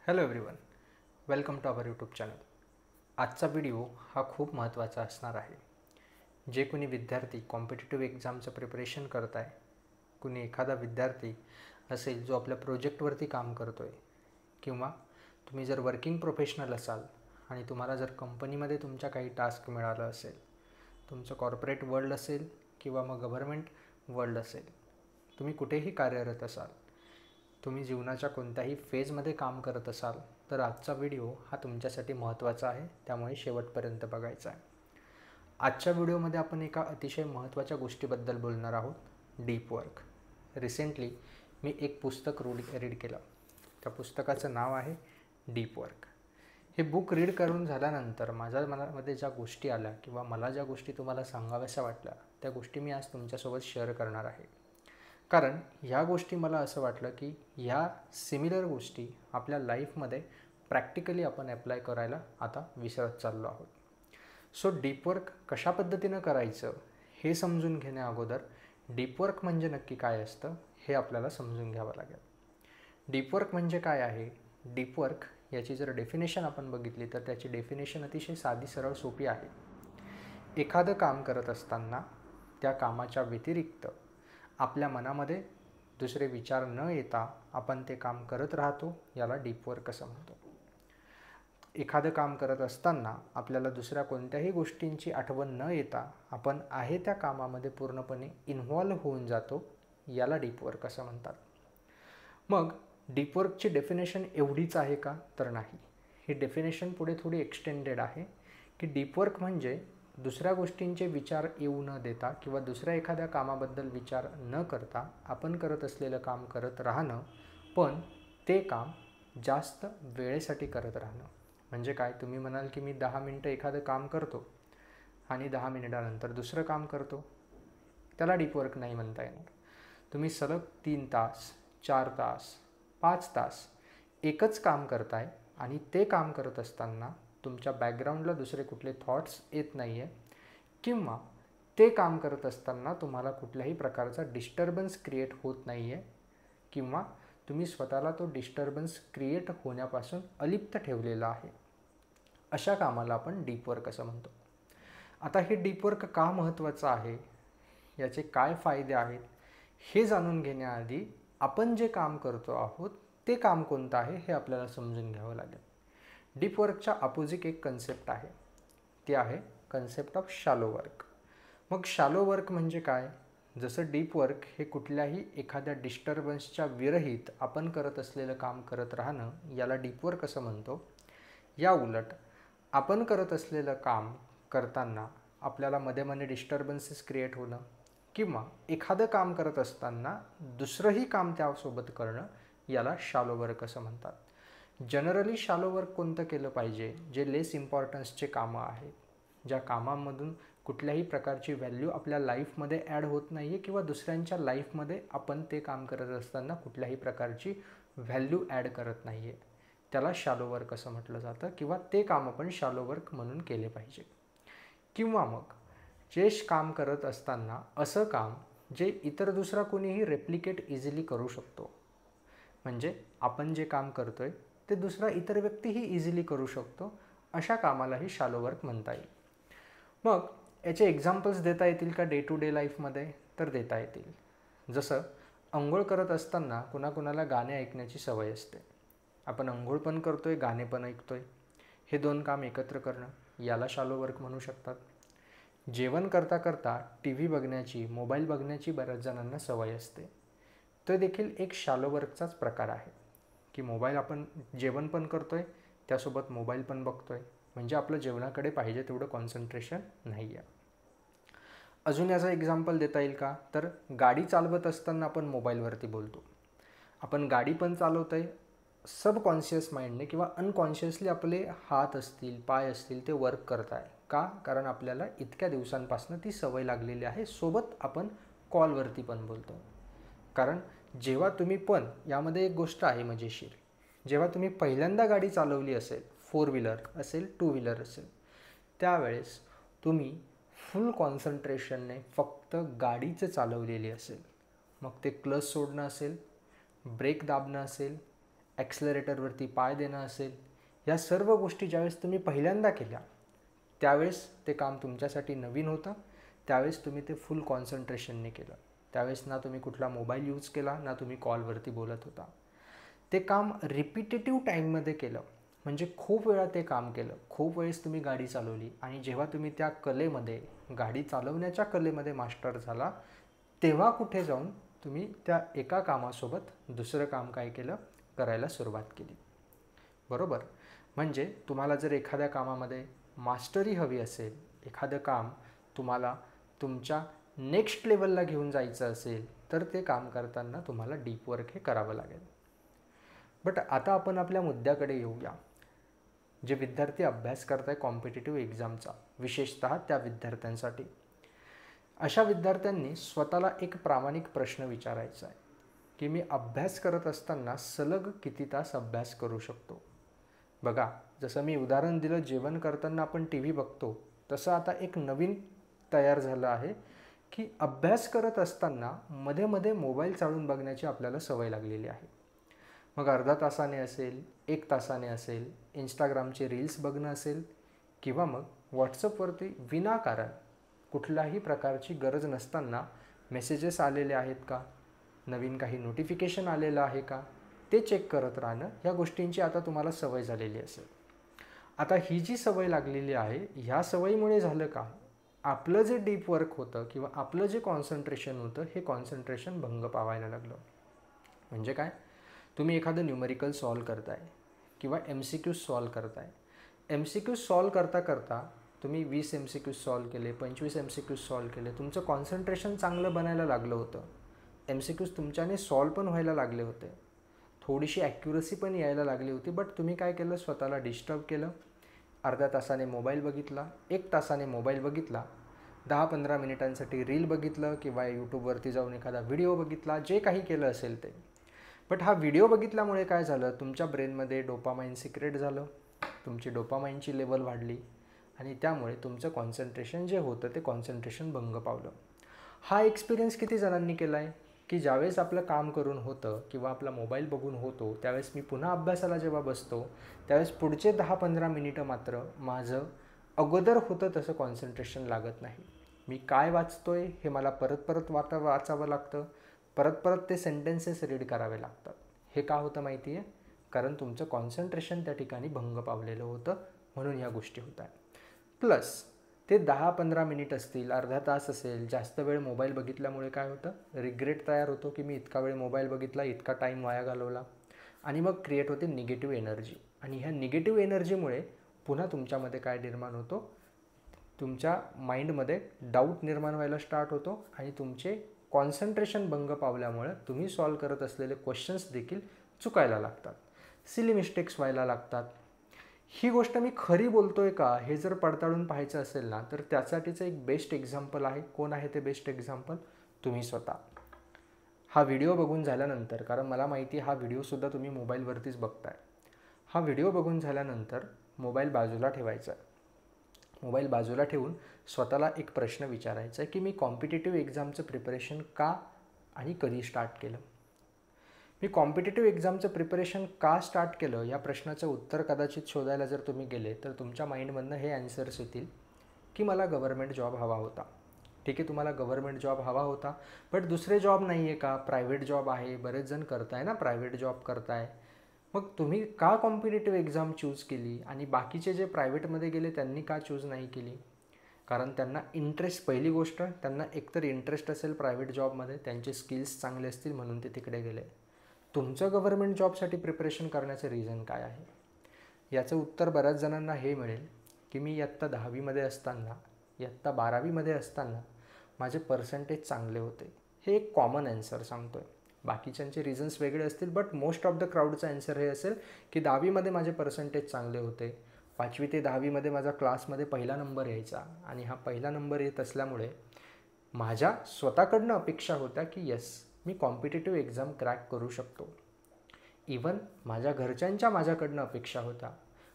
Hello everyone, welcome to our YouTube channel. आजचा video हा खूप महत्त्वाचा असणार आहे. जे कोणी विद्यार्थी कॉम्पिटिटिव्ह एक्झामचं प्रिपरेशन करत आहे, कुणी एखादा विद्यार्थी असेल जो आपल्या प्रोजेक्टवरती काम करतो आहे, किंवा तुम्ही जर वर्किंग प्रोफेशनल असाल आणि तुम्हाला जर कंपनीमध्ये तुमच्या काही टास्क मिळालं असेल, तुमचं कॉर्पोरेट वर्ल्ड असेल किंवा मग गव्हर्नमेंट वर्ल्ड असेल, तुम्ही कुठेही कार्यरत असाल, तुम्ही जीवनाच्या कोणत्याही फेजमध्ये काम करत असाल तर आजचा व्हिडिओ हा तुमच्यासाठी महत्त्वाचा आहे, त्यामुळे शेवटपर्यंत बघायचा आहे. आजच्या व्हिडिओमध्ये आपण एका अतिशय महत्त्वाच्या गोष्टीबद्दल बोलणार आहोत, डीप वर्क. रिसेंटली मी एक पुस्तक रीड केलं. त्या पुस्तकाचं नाव आहे डीप वर्क. हे बुक रीड करून झाल्यानंतर माझ्या मनामध्ये ज्या गोष्टी आल्या किंवा मला ज्या गोष्टी तुम्हाला सांगाव्याशा वाटल्या त्या गोष्टी मी आज तुमच्यासोबत शेअर करणार आहे. कारण ह्या गोष्टी मला असं वाटलं की ह्या सिमिलर गोष्टी आपल्या लाईफमध्ये प्रॅक्टिकली आपण ॲप्लाय करायला आता विसरत चाललो आहोत. सो डीप वर्क कशा पद्धतीनं करायचं हे समजून घेण्याअगोदर डीप वर्क म्हणजे नक्की काय असतं हे आपल्याला समजून घ्यावं लागेल. डीप वर्क म्हणजे काय आहे? डीप वर्क याची जर डेफिनेशन आपण बघितली तर त्याची डेफिनेशन अतिशय साधी सरळ सोपी आहे. एखादं काम करत असताना त्या कामाच्या व्यतिरिक्त आपल्या मनामध्ये दुसरे विचार न येता आपण ते काम करत राहतो, याला डीप वर्क असं म्हणतो. एखादं काम करत असताना आपल्याला दुसऱ्या कोणत्याही गोष्टींची आठवण न येता आपण आहे त्या कामामध्ये पूर्णपणे इन्व्हॉल्व होऊन जातो, याला डीप वर्क असं म्हणतात. मग डीप वर्कची डेफिनेशन एवढीच आहे का? तर नाही. ही डेफिनेशन पुढे थोडी एक्सटेंडेड आहे की डीप वर्क म्हणजे दुसऱ्या गोष्टींचे विचार येऊ न देता किंवा दुसऱ्या एखाद्या कामाबद्दल विचार न करता आपण करत असलेलं काम करत राहणं, पण ते काम जास्त वेळेसाठी करत राहणं. म्हणजे काय? तुम्ही म्हणाल की मी 10 मिनटं एखादं काम करतो आणि 10 मिनिटानंतर दुसरं काम करतो, त्याला डीप वर्क नाही म्हणता येणार. तुम्ही सलग 3 तास, 4 तास, 5 तास एकच काम करताय आणि ते काम करत असताना तुमच्या बॅकग्राऊंडला दुसरे कुठले थॉट्स येत नाही आहे किंवा ते काम करत असताना तुम्हाला कुठल्याही प्रकारचा डिस्टर्बन्स क्रिएट होत नाही आहे किंवा तुम्ही स्वतःला तो डिस्टर्बन्स क्रिएट होण्यापासून अलिप्त ठेवलेला आहे, अशा कामाला आपण डीप वर्क असं म्हणतो. आता हे डीप वर्क का महत्त्वाचं आहे, याचे काय फायदे आहेत हे जाणून घेण्याआधी आपण जे काम करतो आहोत ते काम कोणतं आहे हे आपल्याला समजून घ्यावं लागेल. डीप वर्कच्या अपोजिट एक कन्सेप्ट आहे, ती आहे कन्सेप्ट ऑफ शॅलो वर्क. मग शॅलो वर्क म्हणजे काय? जसं डीप वर्क हे कुठल्याही एखाद्या डिस्टर्बन्सच्या विरहित आपण करत असलेलं काम करत राहणं, याला डीप वर्क असं म्हणतो. या उलट आपण करत असलेलं काम करताना आपल्याला मध्ये मध्ये डिस्टर्बन्सेस क्रिएट होणं किंवा एखादं काम करत असताना दुसरंही काम त्यासोबत करणं, याला शॅलो वर्क असं म्हणतात. जनरली शॅलो वर्क कोणतं केलं पाहिजे? जे लेस इम्पॉर्टन्सचे कामं आहेत, ज्या कामांमधून कुठल्याही प्रकारची व्हॅल्यू आपल्या लाईफमध्ये ॲड होत नाही आहे किंवा दुसऱ्यांच्या लाईफमध्ये आपण ते काम करत असताना कुठल्याही प्रकारची व्हॅल्यू ॲड करत नाही आहे, त्याला शॅलो वर्क असं म्हटलं जातं किंवा ते काम आपण शॅलो वर्क म्हणून केले पाहिजे. किंवा मग जे काम करत असताना असं काम जे इतर दुसरा कोणीही रेप्लिकेट इझिली करू शकतो, म्हणजे आपण जे काम करतो आहे ते दुसरा इतर व्यक्तीही इझिली करू शकतो, अशा कामालाही शॅलो वर्क म्हणता येईल. मग याचे एक्झाम्पल्स देता येतील का डे टू डे लाईफमध्ये? तर देता येतील. जसं अंघोळ करत असताना कुणाकुणाला गाणे ऐकण्याची सवय असते. आपण अंघोळ पण करतो आहे, गाणे पण ऐकतो आहे, हे दोन काम एकत्र करणं, याला शॅलो वर्क म्हणू शकतात. जेवण करता करता टी व्ही बघण्याची, मोबाईल बघण्याची बऱ्याच जणांना सवय असते, तो देखील एक शॅलो वर्कचाच प्रकार आहे की मोबाईल आपण जेवण पण करतो आहे, त्यासोबत मोबाईल पण बघतो आहे, म्हणजे आपलं जेवणाकडे पाहिजे तेवढं कॉन्सन्ट्रेशन नाही आहे. अजून याचा एक्झाम्पल देता येईल का? तर गाडी चालवत असताना आपण मोबाईलवरती बोलतो, आपण गाडी पण चालवतो आहे, सबकॉन्शियस माइंडने किंवा अनकॉन्शियसली आपले हात असतील, पाय असतील, ते वर्क करत आहे. का? कारण आपल्याला इतक्या दिवसांपासून ती सवय लागलेली आहे. सोबत आपण कॉलवरती पण बोलतो. कारण जेव्हा तुम्ही पण, यामध्ये एक गोष्ट आहे मजेशीर, जेव्हा तुम्ही पहिल्यांदा गाडी चालवली असेल, 4 व्हीलर असेल, 2 व्हीलर असेल, त्यावेळेस तुम्ही फुल कॉन्सन्ट्रेशनने फक्त गाडीचं चालवलेली असेल. मग ते क्लच सोडणं असेल, ब्रेक दाबणं असेल, ॲक्सलरेटरवरती पाय देणं असेल, या सर्व गोष्टी ज्यावेळेस तुम्ही पहिल्यांदा केल्या त्यावेळेस ते काम तुमच्यासाठी नवीन होतं. त्यावेळेस तुम्ही ते फुल कॉन्सन्ट्रेशनने केलं. त्यावेळेस ना तुम्ही कुठला मोबाईल यूज केला, ना तुम्ही कॉलवरती बोलत होता. ते काम रिपिटेटिव्ह टाईममध्ये केलं, म्हणजे खूप वेळा ते काम केलं, खूप वेळेस तुम्ही गाडी चालवली आणि जेव्हा तुम्ही त्या कलेमध्ये, गाडी चालवण्याच्या कलेमध्ये मास्टर झाला, तेव्हा कुठे जाऊन तुम्ही त्या एका कामासोबत दुसरं काम काय केलं, करायला सुरुवात केली. बरोबर. म्हणजे तुम्हाला जर एखाद्या कामामध्ये मास्टरी हवी असेल, एखादं काम तुम्हाला तुमच्या नेक्स्ट लेवलला घेऊन जायचं असेल, तर ते काम करताना तुम्हाला डीप वर्क हे करावं लागेल. बट आता आपण आपल्या मुद्द्याकडे येऊया. जे विद्यार्थी अभ्यास करत आहे कॉम्पिटिटिव्ह एक्झामचा, विशेषतः त्या विद्यार्थ्यांसाठी, अशा विद्यार्थ्यांनी स्वतःला एक प्रामाणिक प्रश्न विचारायचा आहे की मी अभ्यास करत असताना सलग किती तास अभ्यास करू शकतो. बघा, जसं मी उदाहरण दिलं, जेवण करताना आपण टी व्ही बघतो, तसं आता एक नवीन तयार झालं आहे की अभ्यास करत असताना मध्ये मध्ये मोबाईल चालून बघण्याची आपल्याला सवय लागलेली आहे. मग अर्धा तासाने असेल, 1 तासाने असेल, इंस्टाग्रामचे रील्स बघणं असेल, किंवा मग व्हॉट्सअपवरती विनाकारण कुठल्याही प्रकारची गरज नसताना मेसेजेस आलेले आहेत का, नवीन काही नोटिफिकेशन आलेलं आहे का, ते चेक करत राहणं, ह्या गोष्टींची आता तुम्हाला सवय झालेली असेल. आता ही जी सवय लागलेली आहे, ह्या सवयीमुळे झालं का, आपलं जे डीप वर्क होतं किंवा आपलं जे कॉन्सन्ट्रेशन होतं, हे कॉन्सन्ट्रेशन भंग पावायला लागलं. म्हणजे काय, तुम्ही एखादं न्यूमेरिकल सॉल्व करताय किंवा MCQ सॉल्व करताय. MCQ सॉल्व करता करता तुम्ही 20 MCQ सॉल्व केले, 25 MCQ सॉल्व केले, तुमचं कॉन्सन्ट्रेशन चांगलं बनायला लागलं होतं. MCQs तुमच्याने सॉल्व पण व्हायला लागले होते, थोडीशी ॲक्युरसी पण यायला लागली होती. बट तुम्ही काय केलं, स्वतःला डिस्टर्ब केलं. अर्ध्या तासाने मोबाईल बघितला, 1 तासाने मोबाईल बघितला, 10-15 मिनिटांसाठी रील बघितलं किंवा यूट्यूबवरती जाऊन एखादा व्हिडिओ बघितला, जे काही केलं असेल ते. बट हा व्हिडिओ बघितल्यामुळे काय झालं, तुमच्या ब्रेनमध्ये डोपामाइन सिक्रेट झालं, तुमची डोपामाइनची लेवल वाढली आणि त्यामुळे तुमचं कॉन्सन्ट्रेशन जे होतं ते कॉन्सन्ट्रेशन भंग पावलं. हा एक्सपिरियन्स किती जणांनी केला आहे की ज्यावेळेस आपलं काम करून होतं किंवा आपला मोबाईल बघून होतो, त्यावेळेस मी पुन्हा अभ्यासाला जेव्हा बसतो, त्यावेळेस पुढचे 10-15 मिनिटं मात्र माझं अगोदर होतं तसं कॉन्सन्ट्रेशन लागत नाही. मी काय वाचतोय हे मला परत परत वाचावं लागतं, परत परत ते सेंटेन्सेस रीड करावे लागतात. हे का होतं माहिती आहे, कारण तुमचं कॉन्सन्ट्रेशन त्या ठिकाणी भंग पावलेलं होतं, म्हणून ह्या गोष्टी होत आहेत. प्लस ते 10-15 मिनिट असतील, अर्धा तास असेल, जास्त वेळ मोबाईल बघितल्यामुळे काय होतं, रिग्रेट तयार होतो की मी इतका वेळ मोबाईल बघितला, इतका टाईम वाया घालवला, आणि मग क्रिएट होते निगेटिव्ह एनर्जी. आणि ह्या निगेटिव्ह एनर्जीमुळे पुन्हा तुमच्यामध्ये काय निर्माण होतो, तुमच्या माइंडमध्ये डाऊट निर्माण व्हायला स्टार्ट होतो आणि तुमचे कॉन्सन्ट्रेशन भंग पावल्यामुळे तुम्ही सॉल्व करत असलेले क्वेश्चन्स देखील चुकायला लागतात, सिली मिस्टेक्स व्हायला लागतात. ही गोष्ट मी खरी बोलतोय का हे जर पडताळून पाहायचं असेल ना, तर त्यासाठीचं एक बेस्ट एक्झाम्पल आहे. कोण आहे ते बेस्ट एक्झाम्पल, तुम्ही स्वतः. हा व्हिडिओ बघून झाल्यानंतर, कारण मला माहिती हा व्हिडिओसुद्धा तुम्ही मोबाईलवरतीच बघताय, हा व्हिडिओ बघून झाल्यानंतर मोबाईल बाजूला ठेवायचा आहे. मोबाईल बाजूला ठेवून स्वतःला एक प्रश्न विचारायचा आहे की मी कॉम्पिटिटिव्ह एक्झामचं प्रिपरेशन का आणि कधी स्टार्ट केलं. मी कॉम्पिटिटिव्ह एक्झामचं प्रिपरेशन का स्टार्ट केलं या प्रश्नाचं उत्तर कदाचित शोधायला जर तुम्ही गेले तर तुमच्या माइंडमधनं हे ॲन्सर्स येतील की मला गव्हर्नमेंट जॉब हवा होता. ठीक आहे, तुम्हाला गव्हर्नमेंट जॉब हवा होता, बट दुसरे जॉब नाही आहे का, प्रायव्हेट जॉब आहे, बरेच जण करताय ना, प्रायव्हेट जॉब करताय. मग तुम्ही का कॉम्पिटिटिव्ह एक्झाम चूज केली आणि बाकीचे जे प्रायव्हेटमध्ये गेले त्यांनी का चूज नाही केली. कारण त्यांना इंटरेस्ट, पहिली गोष्ट त्यांना एकतर इंटरेस्ट असेल प्रायव्हेट जॉबमध्ये, त्यांचे स्किल्स चांगले असतील म्हणून ते तिकडे गेले. तुमचं गव्हर्नमेंट जॉबसाठी प्रिपरेशन करण्याचं रिझन काय आहे. याचं उत्तर बऱ्याच जणांना हे मिळेल की मी इयत्ता 10वीमध्ये असताना, इयत्ता 12वीमध्ये असताना माझे पर्सेंटेज चांगले होते. हे एक कॉमन ॲन्सर सांगतो आहे. बाकीच्यांचे रिझन्स वेगळे असतील, बट मोस्ट ऑफ द क्राऊडचा ॲन्सर हे असेल की 10वीमध्ये माझे पर्सेंटेज चांगले होते, 5वी ते 10वीमध्ये माझा क्लासमध्ये पहिला नंबर यायचा आणि हा पहिला नंबर येत असल्यामुळे माझ्या स्वतःकडनं अपेक्षा होत्या की येस, मी कॉम्पिटिटिव्ह एक्झाम क्रॅक करू शकतो. इवन माझ्या घरच्यांच्या माझ्याकडनं अपेक्षा होत्या,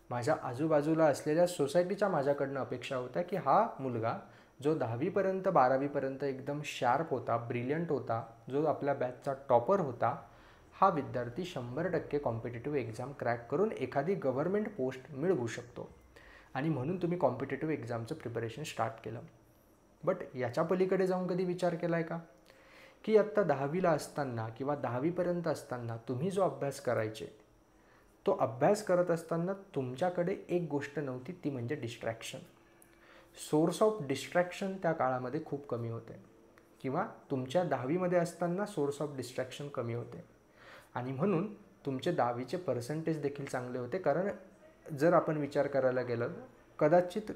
माझ्या आजूबाजूला असलेल्या सोसायटीच्या माझ्याकडनं अपेक्षा होत्या की हा मुलगा जो 10वीपर्यंत 12वीपर्यंत एकदम शार्प होता, ब्रिलियंट होता, जो आपल्या बॅचचा टॉपर होता, हा विद्यार्थी 100% कॉम्पिटिटिव्ह एक्झाम क्रॅक करून एखादी गव्हर्नमेंट पोस्ट मिळवू शकतो आणि म्हणून तुम्ही कॉम्पिटिटिव्ह एक्झामचं प्रिपरेशन स्टार्ट केलं. बट याच्या पलीकडे जाऊन कधी विचार केला आहे का की आत्ता 10वीला असताना किंवा 10वीपर्यंत असताना तुम्ही जो अभ्यास करायचे तो अभ्यास करत असताना तुमच्याकडे एक गोष्ट नव्हती, ती म्हणजे डिस्ट्रॅक्शन. सोर्स ऑफ डिस्ट्रॅक्शन त्या काळामध्ये खूप कमी होते किंवा तुमच्या 10वीमध्ये असताना सोर्स ऑफ डिस्ट्रॅक्शन कमी होते आणि म्हणून तुमचे 10वीचे पर्सेंटेज देखील चांगले होते. कारण जर आपण विचार करायला गेलं कदाचित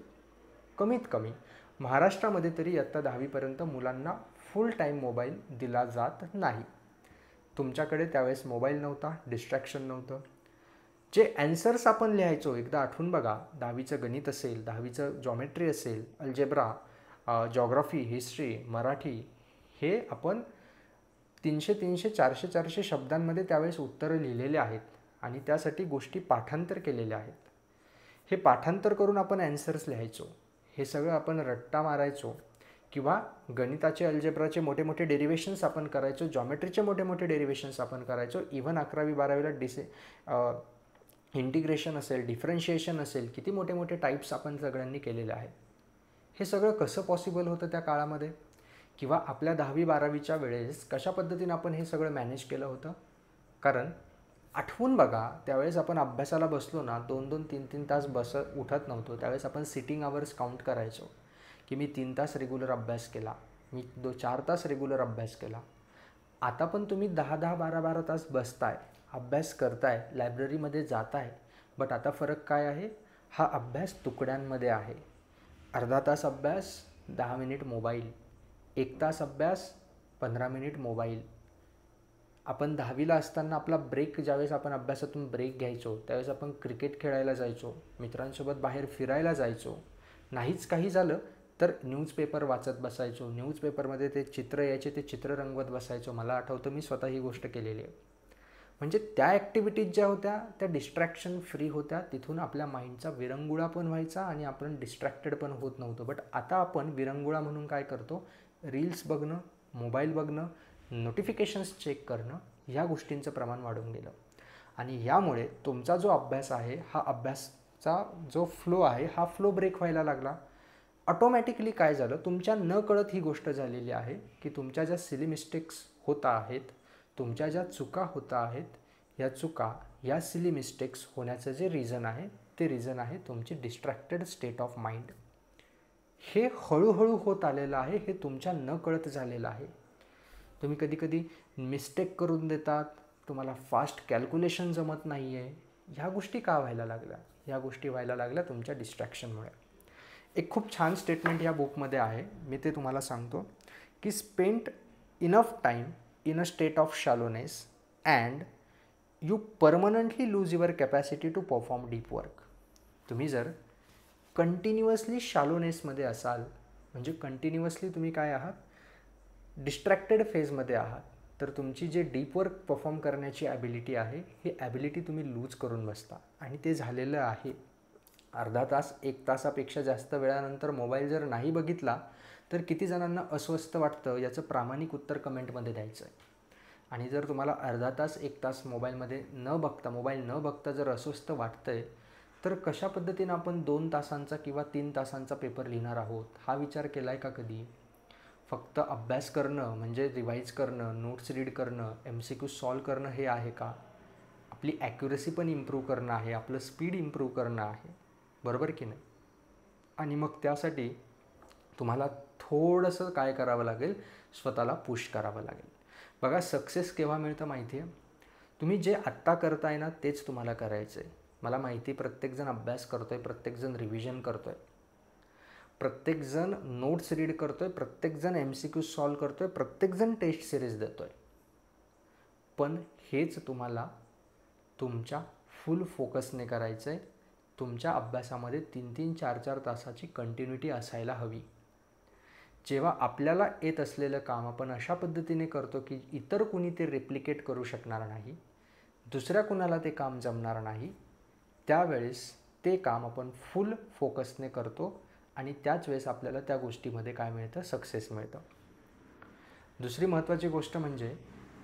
कमीत कमी महाराष्ट्रामध्ये तरी इयत्ता 10वीपर्यंत मुलांना फुल टाईम मोबाईल दिला जात नाही. तुमच्याकडे त्यावेळेस मोबाईल नव्हता, डिस्ट्रॅक्शन नव्हतं. जे ॲन्सर्स आपण लिहायचो एकदा आठवून बघा, 10वीचं गणित असेल, 10वीचं जॉमेट्री असेल, अल्जेब्रा, जॉग्राफी, हिस्ट्री, मराठी, हे आपण 300-300, 400-400 शब्दांमध्ये त्यावेळेस उत्तरं लिहिलेले आहेत आणि त्यासाठी गोष्टी पाठांतर केलेल्या आहेत. हे पाठांतर करून आपण ॲन्सर्स लिहायचो. हे सगळं आपण रट्टा मारायचो किंवा गणिताचे, अल्जेब्राचे मोठे मोठे डेरिवेशन्स आपण करायचो, जॉमेट्रीचे मोठे मोठे डेरिवेशन्स आपण करायचो. इव्हन 11वी-12वीला इंटिग्रेशन असेल, डिफरन्शिएशन असेल, किती मोठे मोठे टाईप्स आपण सगळ्यांनी केलेले आहेत. हे सगळं कसं पॉसिबल होतं त्या काळामध्ये किंवा आपल्या 10वी-12वीच्या वेळेस कशा पद्धतीने आपण हे सगळं मॅनेज केलं होतं? कारण आठवून बघा, त्यावेळेस आपण अभ्यासाला बसलो ना 2-2, 3-3 तास उठत नव्हतो. त्यावेळेस आपण सिटिंग आवर्स काउंट करायचो की मी 3 तास रेग्युलर अभ्यास केला, मी 4 तास रेग्युलर अभ्यास केला. आता पण तुम्ही 10-10, 12-12 तास बसताय, अभ्यास करताय, लायब्ररीमध्ये जाताय. बट आता फरक काय आहे? हा अभ्यास तुकड्यांमध्ये आहे. अर्धा तास अभ्यास, 10 मिनिट मोबाईल, 1 तास अभ्यास, 15 मिनिट मोबाईल. आपण 10वीला असताना आपला ब्रेक, ज्यावेळेस आपण अभ्यासातून ब्रेक घ्यायचो त्यावेळेस आपण क्रिकेट खेळायला जायचो, मित्रांसोबत बाहेर फिरायला जायचो. नाहीच काही झालं तर न्यूजपेपर वाचत बसायचो. न्यूजपेपरमध्ये ते चित्र यायचे, ते चित्र रंगवत बसायचो. मला आठवतं मी स्वतः ही गोष्ट केलेली आहे. म्हणजे त्या ॲक्टिव्हिटीज ज्या होत्या त्या डिस्ट्रॅक्शन फ्री होत्या. तिथून आपल्या माइंडचा विरंगुळा पण व्हायचा आणि आपण डिस्ट्रॅक्टेड पण होत नव्हतो. बट आता आपण विरंगुळा म्हणून काय करतो? रील्स बघणं, मोबाईल बघणं, नोटिफिकेशन्स चेक करणं, ह्या गोष्टींचं प्रमाण वाढून गेलं. आणि ह्यामुळे तुमचा जो अभ्यास आहे, हा अभ्यासचा जो फ्लो आहे हा फ्लो ब्रेक व्हायला लागला. ऑटोमॅटिकली काय झालं, तुमच्या न कळत ही गोष्ट झालेली आहे की तुमच्या ज्या सिली मिस्टेक्स होत आहेत, तुमच्या ज्या चुका होता आहेत, या चुका, या सिली मिस्टेक्स होण्याचं जे रिझन आहे ते रिझन आहे तुमची डिस्ट्रॅक्टेड स्टेट ऑफ माइंड. हे हळूहळू होत आलेलं आहे, हे तुमच्या न कळत झालेलं आहे. तुम्ही कधी कधी मिस्टेक करून देतात, तुम्हाला फास्ट कॅल्क्युलेशन जमत नाही आहे. ह्या गोष्टी का व्हायला लागल्या? ह्या गोष्टी व्हायला लागल्या तुमच्या डिस्ट्रॅक्शनमुळे. एक खूप छान स्टेटमेंट या बुकमध्ये आहे, मी ते तुम्हाला सांगतो की spend enough time in a state of shallowness and you permanently lose your capacity to perform deep work. तुम्ही जर कंटिन्युअसली शॅलोनेसमध्ये असाल, म्हणजे कंटिन्युअसली तुम्ही काय आहात? डिस्ट्रॅक्टेड फेजमध्ये आहात, तर तुमची जे डीप वर्क परफॉर्म करण्याची ॲबिलिटी आहे, ही ॲबिलिटी तुम्ही लूज करून बसता. आणि ते झालेलं आहे. अर्धा तास, 1 तासापेक्षा जास्त वेळानंतर मोबाईल जर नाही बघितला तर किती जणांना अस्वस्थ वाटतं याचं प्रामाणिक उत्तर कमेंटमध्ये द्यायचं आहे. आणि जर तुम्हाला अर्धा तास, 1 तास मोबाईल न बघता जर अस्वस्थ वाटतं आहे, तर कशा पद्धतीनं आपण 2 तासांचा किंवा 3 तासांचा पेपर लिहिणार आहोत, हा विचार केला आहे का कधी? फक्त अभ्यास करणं म्हणजे रिवाईज करणं, नोट्स रीड करणं, MCQ सॉल्व करणं हे आहे का? आपली ॲक्युरेसी पण इम्प्रूव्ह करणं आहे, आपलं स्पीड इम्प्रूव्ह करणं आहे, बरोबर की नाही? आणि मग त्यासाठी तुम्हाला थोडंसं काय करावं लागेल? स्वतःला पुश करावं लागेल. बघा, सक्सेस केव्हा मिळतं माहिती आहे? तुम्ही जे आत्ता करताय ना तेच तुम्हाला करायचं आहे. मला माहिती आहे प्रत्येकजण अभ्यास करतो आहे, प्रत्येकजण रिव्हिजन करतो आहे, प्रत्येकजण नोट्स रीड करतो आहे, प्रत्येकजण MCQ सॉल्व करतो आहे, प्रत्येकजण टेस्ट सिरीज देतो आहे. पण हेच तुम्हाला तुमच्या फुल फोकसने करायचं आहे. तुमच्या अभ्यासामध्ये 3-3, 4-4 तासाची कंटिन्युटी असायला हवी. जेव्हा आपल्याला येत असलेलं काम आपण अशा पद्धतीने करतो की इतर कुणी ते रेप्लिकेट करू शकणार नाही, दुसऱ्या कुणाला ते काम जमणार नाही, त्यावेळेस ते काम आपण फुल फोकसने करतो आणि त्याच वेळेस आपल्याला त्या गोष्टीमध्ये काय मिळतं? सक्सेस मिळतं. दुसरी महत्त्वाची गोष्ट म्हणजे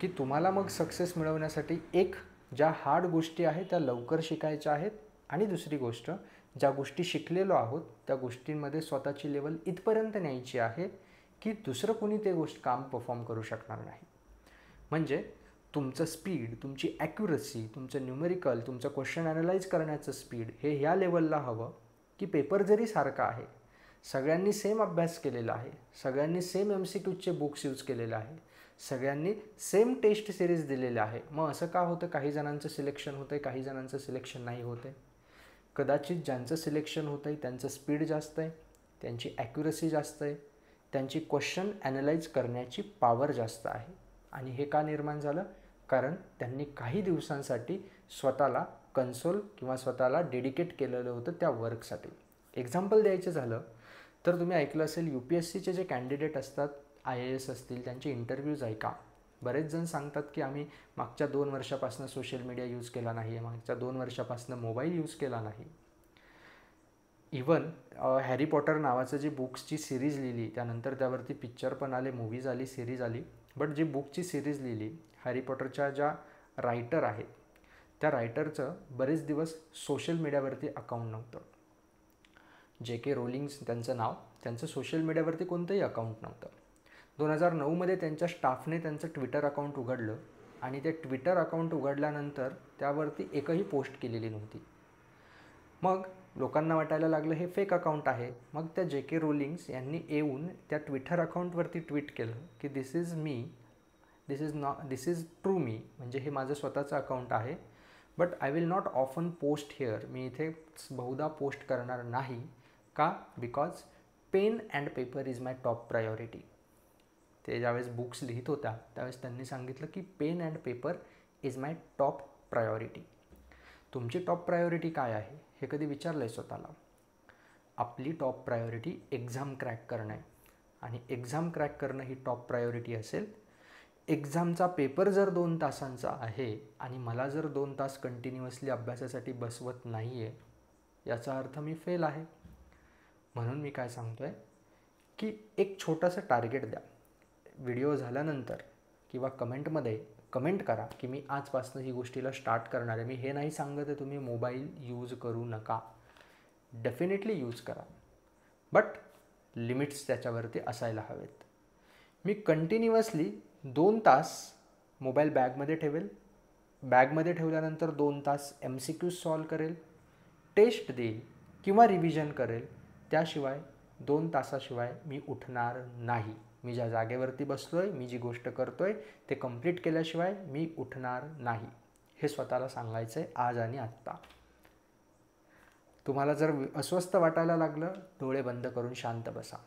की तुम्हाला मग सक्सेस मिळवण्यासाठी एक ज्या हार्ड गोष्टी आहेत त्या लवकर शिकायच्या आहेत, आणि दुसरी गोष्ट ज्या गोष्टी शिकलेलो आहोत त्या गोष्टींमध्ये स्वतःची लेवल इथपर्यंत न्यायची आहे की दुसरं कोणी ते काम परफॉर्म करू शकणार नाही. म्हणजे तुमचं स्पीड, तुमची ॲक्युरसी, तुमचं न्यूमेरिकल, तुमचं क्वेश्चन ॲनालाइज करण्याचं स्पीड हे ह्या लेवलला हवं की पेपर जरी सारखा आहे, सगळ्यांनी सेम अभ्यास केलेला आहे, सगळ्यांनी सेम MCQचे बुक्स यूज केलेले आहे, सगळ्यांनी सेम टेस्ट सिरीज दिलेले आहे. मग असं का होतं, काही जणांचं सिलेक्शन होतं आहे, काही जणांचं सिलेक्शन नाही होतं आहे? कदाचित ज्यांचं सिलेक्शन होतं आहे त्यांचं स्पीड जास्त आहे, त्यांची ॲक्युरसी जास्त आहे, त्यांची क्वेश्चन ॲनालाइज करण्याची पॉवर जास्त आहे. आणि हे का निर्माण झालं? कारण त्यांनी काही दिवसांसाठी स्वतःला कन्सोल किंवा स्वतःला डेडिकेट केलेलं होतं त्या वर्कसाठी. एक्झाम्पल द्यायचं झालं तर तुम्ही ऐकलं असेल UPSCचे जे कॅन्डिडेट असतात, IAS असतील, त्यांचे इंटरव्ह्यूज ऐका. बरेच जण सांगतात की आम्ही मागच्या 2 वर्षापासून सोशल मीडिया यूज केला नाही आहे, मागच्या 2 वर्षापासून मोबाईल यूज केला नाही. इवन हॅरी पॉटर नावाचं जी बुक्सची सिरीज लिहिली, त्यानंतर त्यावरती पिक्चर पण आले, मूवीज आली, सिरीज आली, बट जी बुकची सिरीज लिहिली, हॅरी पॉटरच्या ज्या रायटर आहेत त्या रायटरचं बरेच दिवस सोशल मीडियावरती अकाउंट नव्हतं. JK रोलिंग त्यांचं नाव, त्यांचं सोशल मीडियावरती कोणतंही अकाउंट नव्हतं. 2009मध्ये त्यांच्या स्टाफने त्यांचं ट्विटर अकाउंट उघडलं आणि ते ट्विटर अकाउंट उघडल्यानंतर त्यावरती एकही पोस्ट केलेली नव्हती. मग लोकांना वाटायला लागलं हे फेक अकाउंट आहे. मग त्या JK रोलिंग्स यांनी येऊन त्या ट्विटर अकाउंटवरती ट्विट केलं की this is me, this is true me, म्हणजे हे माझं स्वतःचं अकाउंट आहे, but I will not often post here, मी इथे बहुधा पोस्ट करणार नाही. का? Because pen and paper is my top priority. ते ज्यावेळेस बुक्स लिहित होत्या त्यावेळेस त्यांनी सांगितलं की pen and paper is my top priority. तुमची टॉप प्रायोरिटी काय आहे हे कधी विचारलं आहे स्वतःला? आपली टॉप प्रायोरिटी एक्झाम क्रॅक करणं आहे, आणि एक्झाम क्रॅक करणं ही टॉप प्रायोरिटी असेल. एक्झामचा पेपर जर 2 तासांचा आहे आणि मला जर 2 तास कंटिन्युअसली अभ्यासासाठी बसवत नाही आहे, याचा अर्थ मी फेल आहे. म्हणून मी काय सांगतो आहे की एक छोटंसं टार्गेट द्या. व्हिडिओ झाल्यानंतर किंवा कमेंटमध्ये कमेंट करा की मी आजपासून ही गोष्टीला स्टार्ट करणार आहे. मी हे नाही सांगत आहे तुम्ही मोबाईल यूज करू नका, डेफिनेटली यूज करा, बट लिमिट्स त्याच्यावरती असायला हवेत. मी कंटिन्युअसली 2 तास मोबाईल बॅगमध्ये ठेवेल, बॅगमध्ये ठेवल्यानंतर 2 तास MCQज सॉल्व करेल, टेस्ट देईल किंवा रिव्हिजन करेल, त्याशिवाय 2 तासाशिवाय मी उठणार नाही. मी ज्या जागेवरती बसलो आहे, मी जी गोष्ट करतो आहे ते कंप्लीट केल्याशिवाय मी उठणार नाही. हे स्वतःला सांगायचं आहे आज आणि आत्ता. तुम्हाला जर अस्वस्थ वाटायला लागलं, डोळे बंद करून शांत बसा,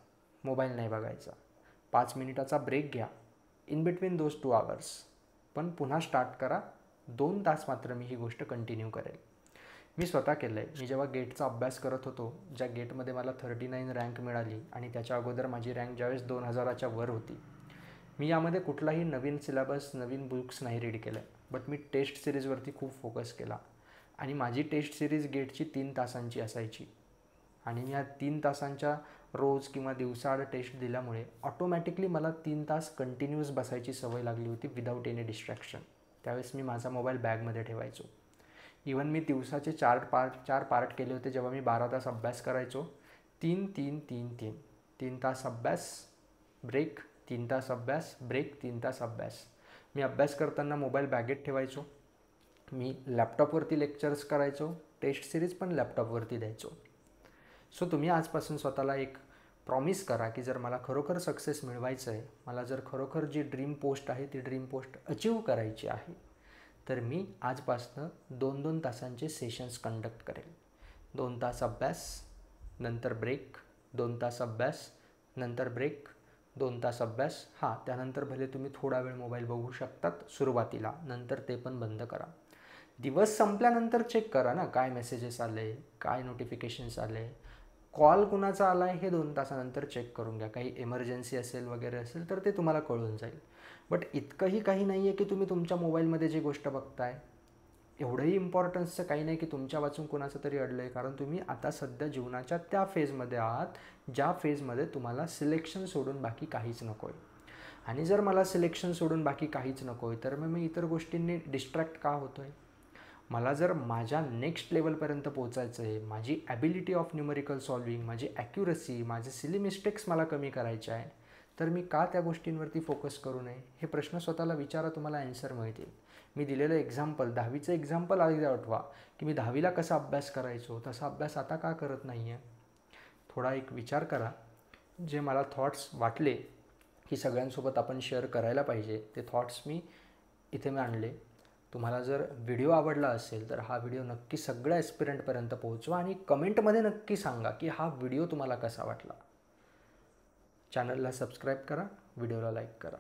मोबाईल नाही बघायचा, 5 मिनिटाचा ब्रेक घ्या इन बिटवीन दोज 2 आवर्स, पण पुन्हा स्टार्ट करा. 2 तास मात्र मी ही गोष्ट कंटिन्यू करेल. मी स्वतः केलं आहे. मी जेव्हा गेटचा अभ्यास करत होतो, ज्या गेटमध्ये मला 39 रँक मिळाली आणि त्याच्या अगोदर माझी रँक ज्यावेळेस 2000च्या वर होती, मी यामध्ये कुठलाही नवीन सिलेबस, नवीन बुक्स नाही रीड केलं आहे, बट मी टेस्ट सिरीजवरती खूप फोकस केला. आणि माझी टेस्ट सिरीज गेटची 3 तासांची असायची, आणि मी या 3 तासांच्या रोज किंवा दिवसाआड टेस्ट दिल्यामुळे ऑटोमॅटिकली मला 3 तास कंटिन्यूअस बसायची सवय लागली होती विदाऊट एनी डिस्ट्रॅक्शन. त्यावेळेस मी माझा मोबाईल बॅगमध्ये ठेवायचो. इवन मी दिवसाचे 4 पार्ट केले होते. जेव्हा मी 12 तास अभ्यास करायचो, 3 तास अभ्यास, ब्रेक, 3 तास अभ्यास, ब्रेक, 3 तास अभ्यास. मी अभ्यास करताना मोबाईल बॅगेत ठेवायचो. मी लॅपटॉपवरती लेक्चर्स करायचो, टेस्ट सिरीज पण लॅपटॉपवरती द्यायचो. सो तुम्ही आजपासून स्वतःला एक प्रॉमिस करा की जर मला खरोखर सक्सेस मिळवायचं आहे, मला जर खरोखर जी ड्रीम पोस्ट आहे ती ड्रीम पोस्ट अचीव करायची आहे, तर मी आजपासनं 2-2 तासांचे सेशन्स कंडक्ट करेल. 2 तास अभ्यास, नंतर ब्रेक, 2 तास अभ्यास, नंतर ब्रेक, 2 तास अभ्यास. हां, त्यानंतर भले तुम्ही थोडा वेळ मोबाईल बघू शकतात सुरुवातीला, नंतर ते पण बंद करा. दिवस संपल्यानंतर चेक करा ना, काय मेसेजेस आले, काय नोटिफिकेशन्स आले, कॉल कुणाचा आला आहे हे 2 तासानंतर चेक करून घ्या. काही इमर्जन्सी असेल वगैरे असेल तर ते तुम्हाला कळून जाईल. बट इतकंही काही नाही आहे की तुम्ही तुमच्या मोबाईलमध्ये जी गोष्ट बघताय एवढंही इम्पॉर्टन्सचं काही नाही की तुमच्या वाचून कोणाचं तरी अडलं आहे. कारण तुम्ही आता सध्या जीवनाच्या त्या फेजमध्ये आहात ज्या फेजमध्ये तुम्हाला सिलेक्शन सोडून बाकी काहीच नको आहे. आणि जर मला सिलेक्शन सोडून बाकी काहीच नको आहे तर मग मी इतर गोष्टींनी डिस्ट्रॅक्ट का होतो आहे? मला जर माझ्या नेक्स्ट लेवलपर्यंत पोचायचं आहे, माझी ॲबिलिटी ऑफ न्यूमरिकल सॉल्विंग, माझी ॲक्युरसी, माझे सिली मिस्टेक्स मला कमी करायचे आहे, तर मी का त्या गोष्टींवरती फोकस करू नये? हे प्रश्न स्वतःला विचारा, तुम्हाला ॲन्सर मिळतील. मी दिलेलं एक्झाम्पल, 10वीचं एक्झाम्पल आधी आठवा की मी 10वीला कसा अभ्यास करायचो, तसा अभ्यास आता का करत नाही आहे? थोडा एक विचार करा. जे मला थॉट्स वाटले की सगळ्यांसोबत आपण शेअर करायला पाहिजे, ते थॉट्स मी इथे आणले. तुम्हाला जर व्हिडिओ आवडला असेल तर हा व्हिडिओ नक्की सगळ्या ॲस्पिरंटपर्यंत पोहोचवा आणि कमेंटमध्ये नक्की सांगा की हा व्हिडिओ तुम्हाला कसा वाटला. चॅनलला सबस्क्राईब करा, व्हिडिओला लाईक करा.